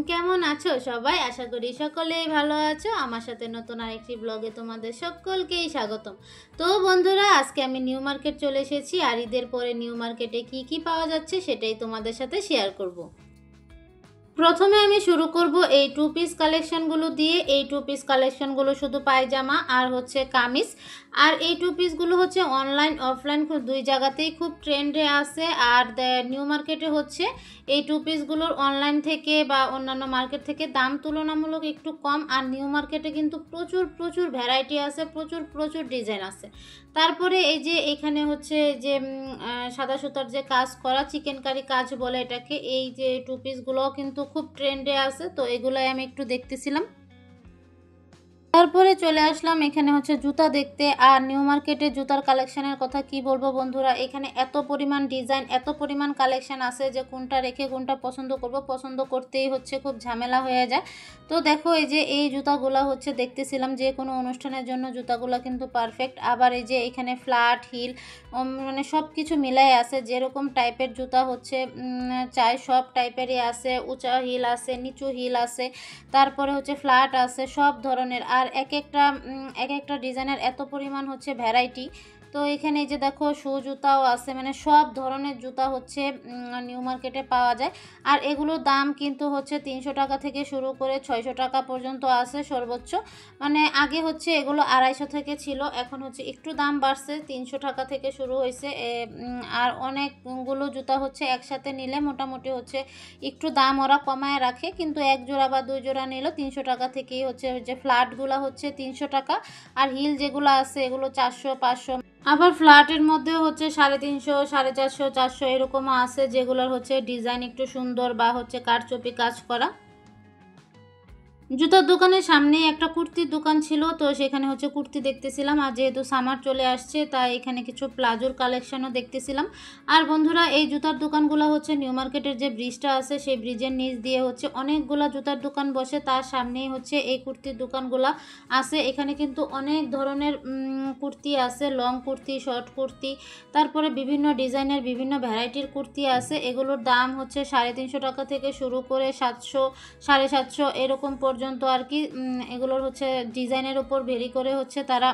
কেমন আছো সবাই? আশা করি সকলেই ভালো আছো। আমার সাথে নতুন আরেকটি ব্লগে তোমাদের সকলকেই স্বাগতম। তো বন্ধুরা, আজকে আমি নিউ মার্কেট চলে এসেছি আর ঈদের পরে নিউ মার্কেটে কি কি পাওয়া যাচ্ছে সেটাই তোমাদের সাথে শেয়ার করব। প্রথমে আমি শুরু করব এই টু পিস কালেকশনগুলো দিয়ে। এই টু পিস কালেকশনগুলো শুধু পায়জামা আর হচ্ছে কামিজ। আর এই টু পিসগুলো হচ্ছে অনলাইন অফলাইন দুই জায়গাতেই খুব ট্রেন্ডে আছে। আর নিউ মার্কেটে হচ্ছে এই টু পিসগুলোর অনলাইন থেকে বা অন্যান্য মার্কেট থেকে দাম তুলনামূলক একটু কম। আর নিউ মার্কেটে কিন্তু প্রচুর প্রচুর ভ্যারাইটি আছে, প্রচুর প্রচুর ডিজাইন আছে। তারপরে এই যে এখানে হচ্ছে যে সাদা সুতার যে কাজ করা চিকেন কারি কাজ বলে এটাকে, এই যে টু পিসগুলোও কিন্তু খুব ট্রেন্ডে আছে। তো এগুলাই আমি একটু দেখতেছিলাম। তারপরে চলে আসলাম এখানে হচ্ছে জুতা দেখতে। আর নিউ মার্কেটে জুতার কালেকশনের কথা কি বলবো বন্ধুরা, এখানে এত পরিমাণ ডিজাইন, এত পরিমাণ কালেকশন আছে যে কোনটা রেখে কোনটা পছন্দ করব, পছন্দ করতেই হচ্ছে খুব ঝামেলা হয়ে যায়। তো দেখো এই যে এই জুতাগুলো হচ্ছে দেখতেছিলাম, যে কোনো অনুষ্ঠানের জন্য জুতাগুলো কিন্তু পারফেক্ট। আবার এই যে এখানে ফ্ল্যাট হিল মানে সব কিছু মিলাই আছে, যেরকম টাইপের জুতা হচ্ছে চাই সব টাইপেরই আছে। উঁচা হিল আছে, নিচু হিল আছে, তারপরে হচ্ছে ফ্ল্যাট আছে, সব ধরনের। আর এক একটা ডিজাইনের এত পরিমাণ হচ্ছে ভ্যারাইটি। তো এখানে এই যে দেখো শু জুতাও আছে, মানে সব ধরনের জুতা হচ্ছে নিউ মার্কেটে পাওয়া যায়। আর এগুলোর দাম কিন্তু হচ্ছে 300 টাকা থেকে শুরু করে 600 টাকা পর্যন্ত আছে সর্বোচ্চ। মানে আগে হচ্ছে এগুলো 250 থেকে ছিল, এখন হচ্ছে একটু দাম বাড়ছে, 300 টাকা থেকে শুরু হয়েছে। আর অনেকগুলো জুতা হচ্ছে একসাথে নিলে মোটামুটি হচ্ছে একটু দাম ওরা কমায় রাখে, কিন্তু এক জোড়া বা দুই জোড়া নিলেও 300 টাকা থেকেই হচ্ছে। যে ফ্ল্যাটগুলো হচ্ছে 300 টাকা, আর হিল যেগুলো আছে এগুলো 400 500। আবার ফ্ল্যাটের মধ্যেও হচ্ছে 350 450 400 এরকমও আছে, যেগুলোর হচ্ছে ডিজাইন একটু সুন্দর বা হচ্ছে কারচুপি কাজ করা। জুতার দোকানের সামনে একটা কুর্তির দোকান ছিল, তো সেখানে হচ্ছে কুর্তি দেখতেছিলাম। আর যেহেতু সামার চলে আসছে তাই এখানে কিছু প্লাজোর কালেকশনও দেখতেছিলাম। আর বন্ধুরা, এই জুতার দোকানগুলো হচ্ছে নিউ মার্কেটের যে ব্রিজটা আছে সেই ব্রিজের নিচ দিয়ে হচ্ছে অনেকগুলা জুতার দোকান বসে, তার সামনেই হচ্ছে এই কুর্তির দোকানগুলো আছে। এখানে কিন্তু অনেক ধরনের কুর্তি আছে, লং কুর্তি, শর্ট কুর্তি, তারপরে বিভিন্ন ডিজাইনের বিভিন্ন ভ্যারাইটির কুর্তি আছে। এগুলোর দাম হচ্ছে 350 টাকা থেকে শুরু করে 700 750 এরকম পর্যন্ত আর কি। এগুলোর হচ্ছে ডিজাইনের উপর ভেরি করে হচ্ছে তারা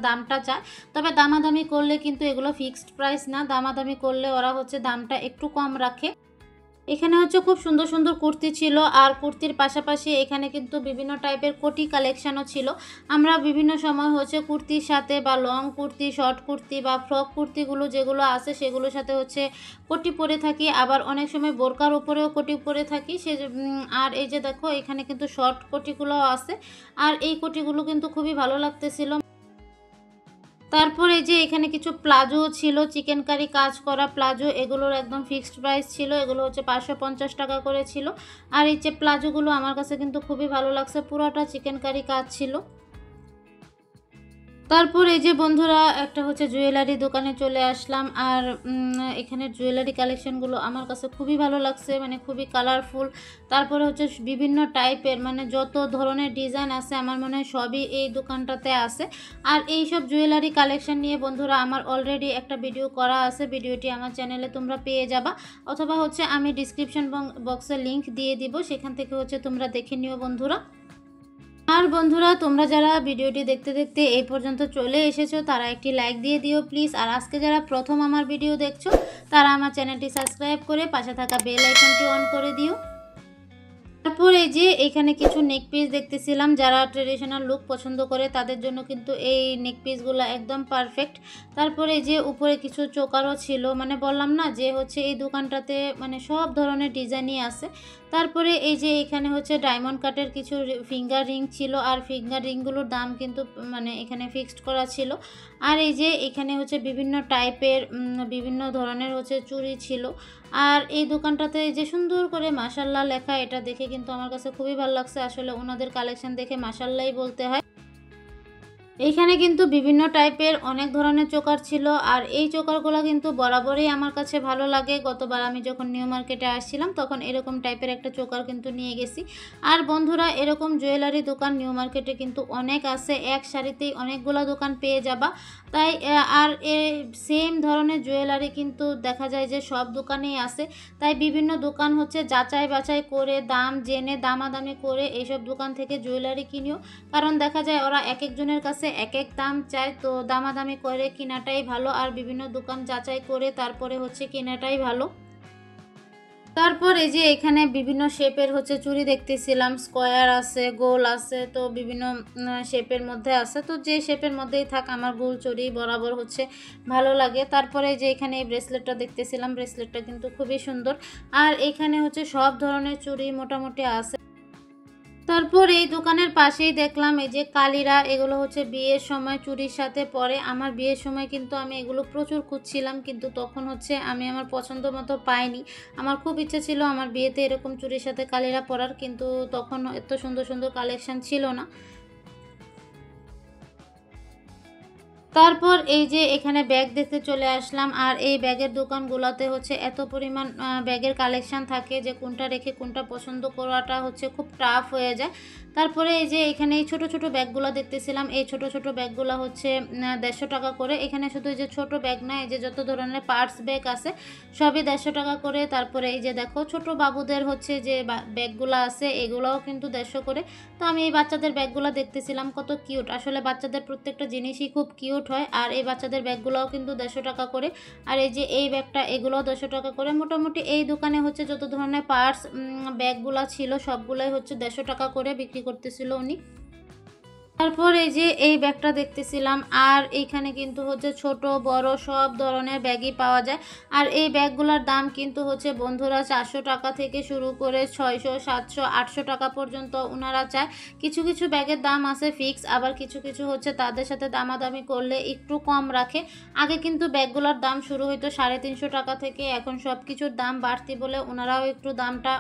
দামটা চায়। তবে দামাদামি করলে কিন্তু এগুলো ফিক্সড প্রাইস না, দামাদামি করলে ওরা হচ্ছে দামটা একটু কম রাখে। এখানে হচ্ছে খুব সুন্দর সুন্দর কুর্তি ছিল। আর কুর্তির পাশাপাশি এখানে কিন্তু বিভিন্ন টাইপের কোটি কালেকশানও ছিল। আমরা বিভিন্ন সময় হচ্ছে কুর্তির সাথে বা লং কুর্তি, শর্ট কুর্তি বা ফ্রক কুর্তিগুলো যেগুলো আছে সেগুলোর সাথে হচ্ছে কোটি পরে থাকি। আবার অনেক সময় বোরকার উপরেও কোটি পরে থাকি আর এই যে দেখো এখানে কিন্তু শর্ট কোটিগুলোও আছে। আর এই কোটিগুলো কিন্তু খুবই ভালো লাগতেছিল। তারপর এই যে এখানে কিছু প্লাজো ছিল, চিকেন কারি কাজ করা প্লাজো। এগুলোর একদম ফিক্সড প্রাইস ছিল, এগুলো হচ্ছে 550 টাকা করে ছিল। আর এই যে প্লাজোগুলো আমার কাছে কিন্তু খুবই ভালো লাগছে, পুরোটা চিকেন কারি কাজ ছিল। তারপর এই যে বন্ধুরা একটা হচ্ছে জুয়েলারি দোকানে চলে আসলাম। আর এখানে জুয়েলারি কালেকশনগুলো আমার কাছে খুবই ভালো লাগছে, মানে খুবই কালারফুল। তারপরে হচ্ছে বিভিন্ন টাইপের, মানে যত ধরনের ডিজাইন আছে আমার মনে হয় সবই এই দোকানটাতে আছে। আর এই সব জুয়েলারি কালেকশন নিয়ে বন্ধুরা আমার অলরেডি একটা ভিডিও করা আছে, ভিডিওটি আমার চ্যানেলে তোমরা পেয়ে যাবা, অথবা হচ্ছে আমি ডিসক্রিপশন বক্সে লিংক দিয়ে দিব, সেখান থেকে হচ্ছে তোমরা দেখে নিও বন্ধুরা। আর বন্ধুরা, তোমরা যারা ভিডিওটি দেখতে দেখতে এই পর্যন্ত চলে এসেছো তারা একটি লাইক দিয়ে দিও প্লিজ। আর আজকে যারা প্রথম আমার ভিডিও দেখছো তারা আমার চ্যানেলটি সাবস্ক্রাইব করে পাশে থাকা বেল আইকনটি অন করে দিও। তারপর এই যে এখানে কিছু নেক পিস দেখতেছিলাম, যারা ট্রেডিশনাল লুক পছন্দ করে তাদের জন্য কিন্তু এই নেক পিসগুলো একদম পারফেক্ট। তারপরে এই যে উপরে কিছু চোকারও ছিল, মানে বললাম না যে হচ্ছে এই দোকানটাতে মানে সব ধরনের ডিজাইনই আছে। তারপরে এই যে এখানে হচ্ছে ডায়মন্ড কাটের কিছু ফিঙ্গার রিং ছিল, আর ফিঙ্গার রিংগুলোর দাম কিন্তু মানে এখানে ফিক্সড করা ছিল। আর এই যে এখানে হচ্ছে বিভিন্ন টাইপের বিভিন্ন ধরনের হচ্ছে চুড়ি ছিল। আর এই দোকানটাতে যে সুন্দর করে মাশাল্লাহ লেখা, এটা দেখে কিন্তু আমার কাছে খুবই ভালো লাগছে। আসলে ওনাদের কালেকশন দেখে মাশাল্লাহই বলতে হয়। এইখানে কিন্তু বিভিন্ন টাইপের অনেক ধরনের চোকার ছিল, আর এই চোকারগুলো কিন্তু বরাবরই আমার কাছে ভালো লাগে। গতবার আমি যখন নিউ মার্কেটে আসছিলাম তখন এরকম টাইপের একটা চোকার কিন্তু নিয়ে গেছি। আর বন্ধুরা, এরকম জুয়েলারি দোকান নিউ মার্কেটে কিন্তু অনেক আছে, এক সারিতেই অনেকগুলো দোকান পেয়ে যাবা। তাই আর সেম ধরনের জুয়েলারি কিন্তু দেখা যায় যে সব দোকানেই আছে। তাই বিভিন্ন দোকান হচ্ছে যাচাই বাছাই করে, দাম জেনে, দামাদামি করে এইসব দোকান থেকে জুয়েলারি কিনিও। কারণ দেখা যায় ওরা এক একজনের কাছে এক এক দাম চায়, তো দামাদামি করে কেনাটাই ভালো। আর বিভিন্ন দোকান যাচাই করে তারপরে হচ্ছে কেনাটাই ভালো। তারপর এই যে এখানে বিভিন্ন শেপের হচ্ছে চুড়ি দেখতেছিলাম, স্কোয়ার আছে, গোল আছে, তো বিভিন্ন শেপের মধ্যে আছে। তো যে শেপের মধ্যেই থাক, আমার গোল চুড়ি বরাবর হচ্ছে ভালো লাগে। তারপরে যে এখানে এই ব্রেসলেটটা দেখতেছিলাম, ব্রেসলেটটা কিন্তু খুবই সুন্দর। আর এখানে হচ্ছে সব ধরনের চুড়ি মোটামুটি আছে। তারপর এই দোকানের পাশেই দেখলাম এই যে কালিরা, এগুলো হচ্ছে বিয়ের সময় চুড়ির সাথে পরে। আমার বিয়ের সময় কিন্তু আমি এগুলো প্রচুর খুঁজছিলাম, কিন্তু তখন হচ্ছে আমি আমার পছন্দ মতো পাইনি। আমার খুব ইচ্ছে ছিল আমার বিয়েতে এরকম চুড়ির সাথে কালিরা পরার, কিন্তু তখন এত সুন্দর সুন্দর কালেকশন ছিল না। তারপর এই যে এখানে ব্যাগ দেখতে চলে আসলাম, আর এই ব্যাগের দোকানগুলোতে হচ্ছে এত পরিমাণ ব্যাগের কালেকশন থাকে যে কোনটা রেখে কোনটা পছন্দ করাটা হচ্ছে খুব টাফ হয়ে যায়। তারপরে এই যে এখানে এই ছোটো ছোটো ব্যাগগুলো দেখতেছিলাম, এই ছোটো ছোটো ব্যাগগুলো হচ্ছে 150 টাকা করে। এখানে শুধু এই যে ছোটো ব্যাগ না, এই যে যত ধরনের পার্টস ব্যাগ আছে সবই 150 টাকা করে। তারপরে এই যে দেখো ছোট বাবুদের হচ্ছে যে ব্যাগগুলো আছে, এগুলোও কিন্তু 150 করে। তো আমি এই বাচ্চাদের ব্যাগগুলো দেখতেছিলাম, কত কিউট। আসলে বাচ্চাদের প্রত্যেকটা জিনিসই খুব কিউট হয়। আর এই বাচ্চাদের ব্যাগগুলোও কিন্তু 150 টাকা করে। আর এই যে এই ব্যাগটা, এগুলোও 150 টাকা করে। মোটামুটি এই দোকানে হচ্ছে যত ধরনের পার্টস ব্যাগগুলো ছিল সবগুলোই হচ্ছে 150 টাকা করে বিক্রি করতেছিল উনি। তারপর এই যে এই ব্যাগটা দেখতেছিলাম, আর এইখানে কিন্তু হচ্ছে ছোট বড় সব ধরনের ব্যাগই পাওয়া যায়। আর এই ব্যাগগুলোর দাম কিন্তু হচ্ছে বন্ধুরা 400 টাকা থেকে শুরু করে 600, 700, 800 টাকা পর্যন্ত ওনারা চায়। কিছু কিছু ব্যাগের দাম আছে ফিক্স, আবার কিছু কিছু হচ্ছে তাদের সাথে দামাদামি করলে একটু কম রাখে। আগে কিন্তু ব্যাগগুলোর দাম শুরু হইতো 350 টাকা থেকে, এখন সব কিছুর দাম বাড়তি বলে ওনারাও একটু দামটা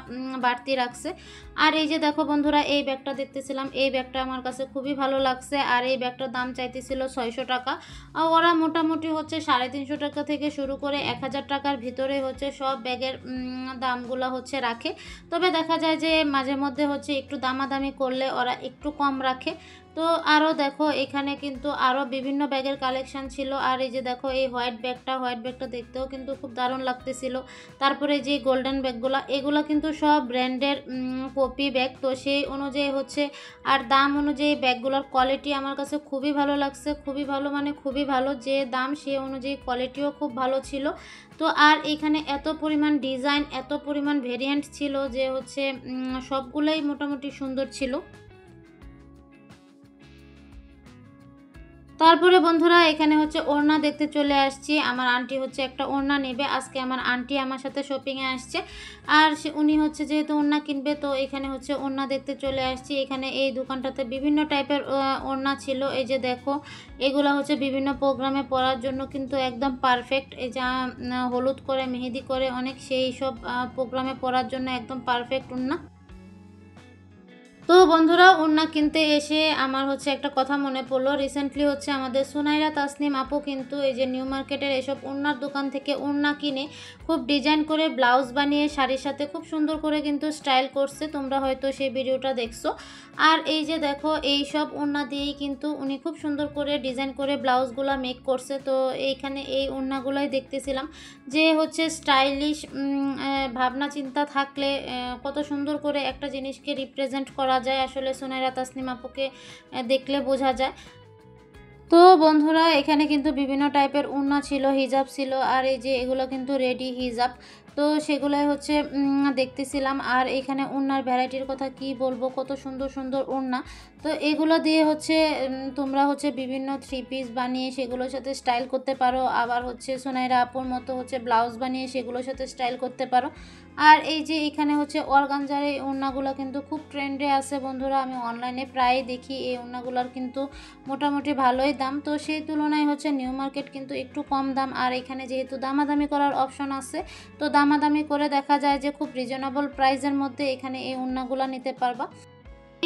বাড়তি রাখছে। আর এই যে দেখো বন্ধুরা, এই ব্যাগটা দেখতেছিলাম, এই ব্যাগটা আমার কাছে খুবই ভালো লাগছে। আর এই ব্যাগটার দাম চাইতেছিল 600 টাকা। আর ওরা মোটামুটি হচ্ছে 350 টাকা থেকে শুরু করে 1000 টাকার ভিতরে হচ্ছে সব ব্যাগের দামগুলো হচ্ছে রাখে। তবে দেখা যায় যে মাঝে মধ্যে হচ্ছে একটু দামাদামি করলে ওরা একটু কম রাখে। তো আরও দেখো এখানে কিন্তু আরও বিভিন্ন ব্যাগের কালেকশন ছিল। আর এই যে দেখো এই হোয়াইট ব্যাগটা দেখতেও কিন্তু খুব দারুণ লাগতেছিল। তারপরে যে গোল্ডেন ব্যাগগুলো, এগুলো কিন্তু সব ব্র্যান্ডের কপি ব্যাগ, তো সেই অনুযায়ী হচ্ছে আর দাম অনুযায়ী ব্যাগগুলোর কোয়ালিটি আমার কাছে খুবই ভালো লাগছে। খুবই ভালো মানে খুবই ভালো, যে দাম সে অনুযায়ী কোয়ালিটিও খুব ভালো ছিল। তো আর এখানে এত পরিমাণ ডিজাইন, এত পরিমাণ ভেরিয়েন্ট ছিল যে হচ্ছে সবগুলোই মোটামুটি সুন্দর ছিল। তারপরে বন্ধুরা এখানে হচ্ছে ওড়না দেখতে চলে আসছি। আমার আন্টি হচ্ছে একটা ওড়না নেবে আজকে। আমার আন্টি আমার সাথে শপিংয়ে আসছে, আর উনি হচ্ছে যেহেতু ওড়না কিনবে, তো এখানে হচ্ছে ওড়না দেখতে চলে আসছি। এখানে এই দোকানটাতে বিভিন্ন টাইপের ওড়না ছিল। এই যে দেখো, এগুলো হচ্ছে বিভিন্ন প্রোগ্রামে পরার জন্য কিন্তু একদম পারফেক্ট। এই যা হলুদ করে মেহেদি করে অনেক, সেই সব প্রোগ্রামে পরার জন্য একদম পারফেক্ট ওড়না। তো বন্ধুরা, ওড়না কিনতে এসে আমার হচ্ছে একটা কথা মনে পড়লো। রিসেন্টলি হচ্ছে আমাদের সুনাইরা তাসনিম আপু কিন্তু এই যে নিউ মার্কেটের এসব ওড়নার দোকান থেকে ওড়না কিনে খুব ডিজাইন করে ব্লাউজ বানিয়ে শাড়ির সাথে খুব সুন্দর করে কিন্তু স্টাইল করছে। তোমরা হয়তো সেই ভিডিওটা দেখছো। আর এই যে দেখো, এই সব ওড়না দিয়েই কিন্তু উনি খুব সুন্দর করে ডিজাইন করে ব্লাউজগুলো মেক করছে। তো এইখানে এই ওড়নাগুলোই দেখতেছিলাম যে হচ্ছে স্টাইলিশ ভাবনা চিন্তা থাকলে কত সুন্দর করে একটা জিনিসকে রিপ্রেজেন্ট করা যায়। আসলে সুনাইরা তাসনিম আপুকে দেখলে বোঝা যায়। তো বন্ধুরা, এখানে কিন্তু বিভিন্ন টাইপের ওড়না ছিল, হিজাব ছিল। আর এই যে এগুলো কিন্তু রেডি হিজাব, তো সেগুলোই হচ্ছে দেখতেছিলাম। আর এখানে ওড়নার ভ্যারাইটির কথা কি বলবো, কত সুন্দর সুন্দর ওড়না। তো এগুলো দিয়ে হচ্ছে তোমরা হচ্ছে বিভিন্ন থ্রি পিস বানিয়ে সেগুলোর সাথে স্টাইল করতে পারো। আবার হচ্ছে সোনাইরা আপুর মতো হচ্ছে ব্লাউজ বানিয়ে সেগুলোর সাথে স্টাইল করতে পারো। আর এই যে এখানে হচ্ছে অর্গানজার এই ওড়নাগুলো কিন্তু খুব ট্রেন্ডে আছে বন্ধুরা। আমি অনলাইনে প্রায় দেখি এই ওড়নাগুলোর কিন্তু মোটামুটি ভালোই দাম। তো সেই তুলনায় হচ্ছে নিউ মার্কেট কিন্তু একটু কম দাম। আর এখানে যেহেতু দামাদামি করার অপশন আছে, তো দামাদামি করে দেখা যায় যে খুব রিজনেবল প্রাইসের মধ্যে এখানে এই ওড়নাগুলো নিতে পারবা।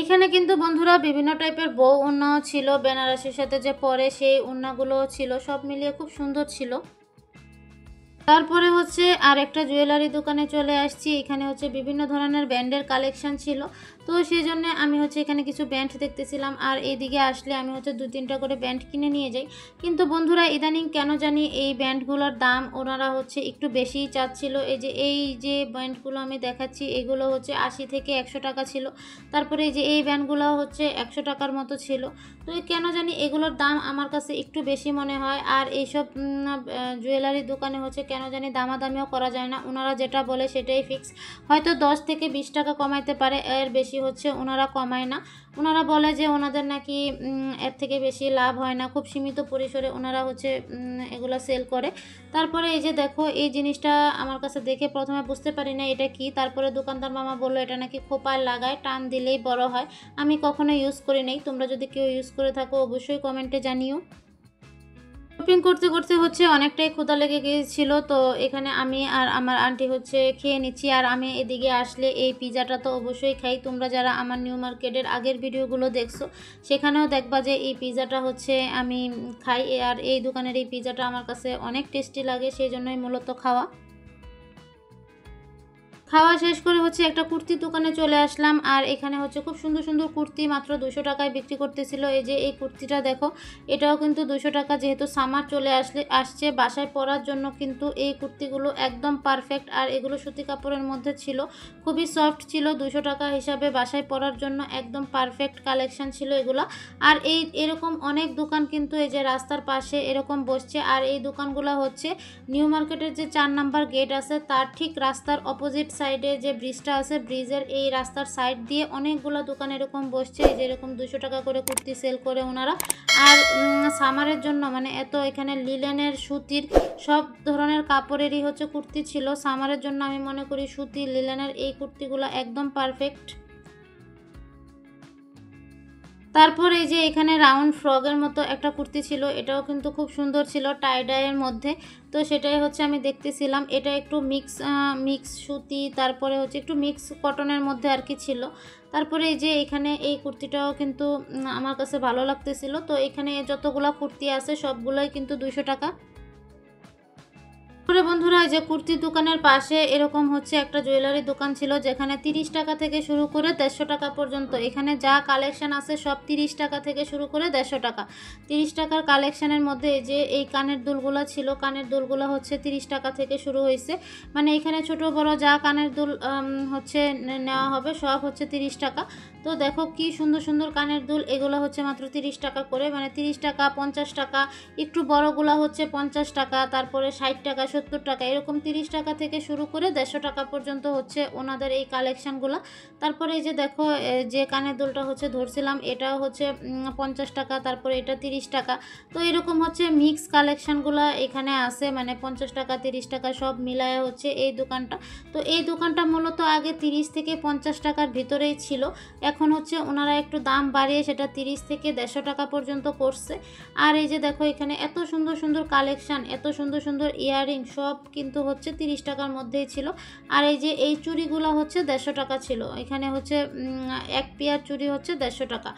এখানে কিন্তু বন্ধুরা বিভিন্ন টাইপের বউ ওড়নাও ছিল, বেনারসির সাথে যে পরে সেই ওড়নাগুলোও ছিল, সব মিলিয়ে খুব সুন্দর ছিল। তারপরে হচ্ছে আর একটা জুয়েলারি দোকানে চলে আসছি। এখানে হচ্ছে বিভিন্ন ধরনের ব্যান্ডের কালেকশন ছিল, তো সেই জন্য আমি হচ্ছে এখানে কিছু ব্যান্ড দেখতেছিলাম। আর এইদিকে আসলে আমি হচ্ছে 2-3টা করে ব্যান্ড কিনে নিয়ে যাই। কিন্তু বন্ধুরা ইদানিং কেন জানি এই ব্যান্ডগুলোর দাম ওনারা হচ্ছে একটু বেশিই চাচ্ছিল। এই যে ব্যান্ডগুলো আমি দেখাচ্ছি এগুলো হচ্ছে 80 থেকে 100 টাকা ছিল। তারপরে এই যে এই ব্যান্ডগুলো হচ্ছে 100 টাকার মতো ছিল। তো কেন জানি এগুলোর দাম আমার কাছে একটু বেশি মনে হয়। আর এইসব জুয়েলারি দোকানে হচ্ছে কেন জানি দামাদামিও করা যায় না, ওনারা যেটা বলে সেটাই ফিক্স। হয়তো 10 থেকে 20 টাকা কমাইতে পারে, এর বেশি হচ্ছে ওনারা কমায় না। ওনারা বলে যে ওনাদের নাকি এর থেকে বেশি লাভ হয় না, খুব সীমিত পরিসরে ওনারা হচ্ছে এগুলো সেল করে। তারপরে এই যে দেখো এই জিনিসটা আমার কাছে দেখে প্রথমে বুঝতে পারি না এটা কি। তারপরে দোকানদার মামা বললো এটা নাকি খোপায় লাগায়, টান দিলেই বড় হয়। আমি কখনো ইউজ করি নাই, তোমরা যদি কেউ ইউজ করে থাকো অবশ্যই কমেন্টে জানিও। শপিং করতে করতে হচ্ছে অনেকটাই ক্ষুধা লেগে গিয়েছিল, তো এখানে আমি আর আমার আন্টি হচ্ছে খেয়ে নিচ্ছি। আর আমি এদিকে আসলে এই পিজাটা তো অবশ্যই খাই। তোমরা যারা আমার নিউ মার্কেটের আগের ভিডিওগুলো দেখছো সেখানেও দেখবা যে এই পিজাটা হচ্ছে আমি খাই। আর এই দোকানের এই পিজাটা আমার কাছে অনেক টেস্টি লাগে, সেই জন্যই মূলত খাওয়া। খাওয়া শেষ করে হচ্ছে একটা কুর্তির দোকানে চলে আসলাম। আর এখানে হচ্ছে খুব সুন্দর সুন্দর কুর্তি মাত্র 200 টাকায় বিক্রি করতেছিল। এই যে এই কুর্তিটা দেখো, এটাও কিন্তু 200 টাকা। যেহেতু সামার চলে আসছে বাসায় পরার জন্য কিন্তু এই কুর্তিগুলো একদম পারফেক্ট। আর এগুলো সুতি কাপড়ের মধ্যে ছিল, খুবই সফট ছিল। 200 টাকা হিসাবে বাসায় পরার জন্য একদম পারফেক্ট কালেকশন ছিল এগুলো। আর এরকম অনেক দোকান কিন্তু এই যে রাস্তার পাশে এরকম বসছে। আর এই দোকানগুলো হচ্ছে নিউ মার্কেটের যে 4 নাম্বার গেট আছে তার ঠিক রাস্তার অপোজিট সাইডে যে ব্রিজটা আছে, ব্রিজের এই রাস্তার সাইড দিয়ে অনেকগুলো দোকান এরকম বসছে। এই যে এরকম 200 টাকা করে কুর্তি সেল করে ওনারা। আর সামারের জন্য মানে এত এখানে লিলেনের, সুতির সব ধরনের কাপড়েরই হচ্ছে কুর্তি ছিল। সামারের জন্য আমি মনে করি সুতি লিলেনের এই কুর্তিগুলো একদম পারফেক্ট। তারপর এই যে এখানে রাউন্ড ফ্রকের মতো একটা কুর্তি ছিল, এটাও কিন্তু খুব সুন্দর ছিল টাই ডাইয়ের মধ্যে। তো সেটাই হচ্ছে আমি দেখতেছিলাম। এটা একটু মিক্স সুতি, তারপরে হচ্ছে একটু মিক্স কটনের মধ্যে আর কি ছিল। তারপরে এই যে এখানে এই কুর্তিটাও কিন্তু আমার কাছে ভালো লাগতেছিল। তো এখানে যতগুলো কুর্তি আছে সবগুলোই কিন্তু 200 টাকা। তারপরে বন্ধুরা যে কুর্তির দোকানের পাশে এরকম হচ্ছে একটা জুয়েলারি দোকান ছিল, যেখানে 30 টাকা থেকে শুরু করে 150 টাকা পর্যন্ত। এখানে যা কালেকশন আছে সব 30 টাকা থেকে শুরু করে 150 টাকা। 30 টাকার কালেকশনের মধ্যে এই যে এই কানের দুলগুলো ছিল, কানের দুলগুলো হচ্ছে 30 টাকা থেকে শুরু হয়েছে। মানে এখানে ছোট বড় যা কানের দুল হচ্ছে নেওয়া হবে সব হচ্ছে 30 টাকা। তো দেখো কি সুন্দর সুন্দর কানের দুল, এগুলো হচ্ছে মাত্র 30 টাকা করে। মানে 30 টাকা, 50 টাকা, একটু বড়গুলা হচ্ছে 50 টাকা, তারপরে 60 টাকা, 70 টাকা, এরকম 30 টাকা থেকে শুরু করে 150 টাকা পর্যন্ত হচ্ছে ওনাদের এই কালেকশানগুলো। তারপরে এই যে দেখো যে কানের দুলটা হচ্ছে ধরছিলাম এটাও হচ্ছে 50 টাকা, তারপরে এটা 30 টাকা। তো এরকম হচ্ছে মিক্স কালেকশানগুলো এখানে আছে, মানে 50 টাকা 30 টাকা সব মিলায় হচ্ছে এই দোকানটা। তো এই দোকানটা মূলত আগে 30 থেকে 50 টাকার ভিতরেই ছিল, এখন হচ্ছে ওনারা একটু দাম বাড়িয়ে সেটা 30 থেকে 150 টাকা পর্যন্ত করছে। আর এই যে দেখো এখানে এত সুন্দর সুন্দর কালেকশান, এত সুন্দর সুন্দর ইয়াররিং সব কিন্তু হচ্ছে 30 টাকার মধ্যেই ছিল। আর এই যে এই চুড়িগুলো হচ্ছে 150 টাকা ছিল। এখানে হচ্ছে এক পেয়ার চুড়ি হচ্ছে 150 টাকা।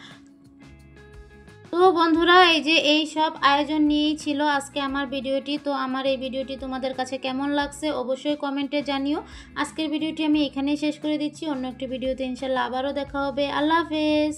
তো বন্ধুরা এই যে এই সব আয়োজন নিয়েই ছিল আজকে আমার ভিডিওটি। তো আমার এই ভিডিওটি তোমাদের কাছে কেমন লাগছে অবশ্যই কমেন্টে জানিও। আজকের ভিডিওটি আমি এখানেই শেষ করে দিচ্ছি, অন্য একটি ভিডিওতে ইনশাল্লাহ আবারও দেখা হবে। আল্লাহ হাফেজ।